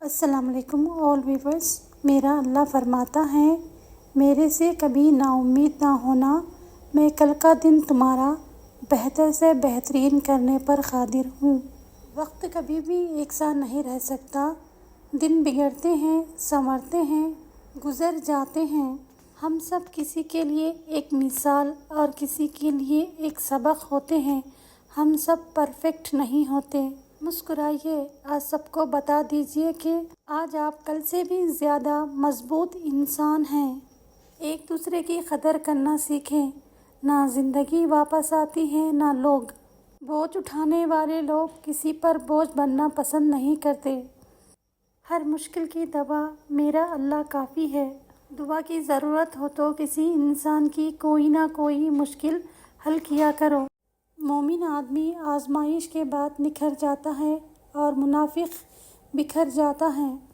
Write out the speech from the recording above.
السلام علیکم آل ویورز، میرا اللہ فرماتا ہے میرے سے کبھی نا امید نہ ہونا، میں کل کا دن تمہارا بہتر سے بہترین کرنے پر قادر ہوں۔ وقت کبھی بھی یکساں نہیں رہ سکتا، دن بگڑتے ہیں، سنورتے ہیں، گزر جاتے ہیں۔ ہم سب کسی کے لیے ایک مثال اور کسی کے لیے ایک سبق ہوتے ہیں، ہم سب پرفیکٹ نہیں ہوتے۔ مسکرائیے، آج سب کو بتا دیجیے کہ آج آپ کل سے بھی زیادہ مضبوط انسان ہیں۔ ایک دوسرے کی قدر کرنا سیکھیں، نہ زندگی واپس آتی ہے نہ لوگ۔ بوجھ اٹھانے والے لوگ کسی پر بوجھ بننا پسند نہیں کرتے۔ ہر مشکل کی دوا میرا اللہ کافی ہے۔ دعا کی ضرورت ہو تو کسی انسان کی کوئی نہ کوئی مشکل حل کیا کرو۔ مومن آدمی آزمائش کے بعد نکھر جاتا ہے اور منافق بکھر جاتا ہے۔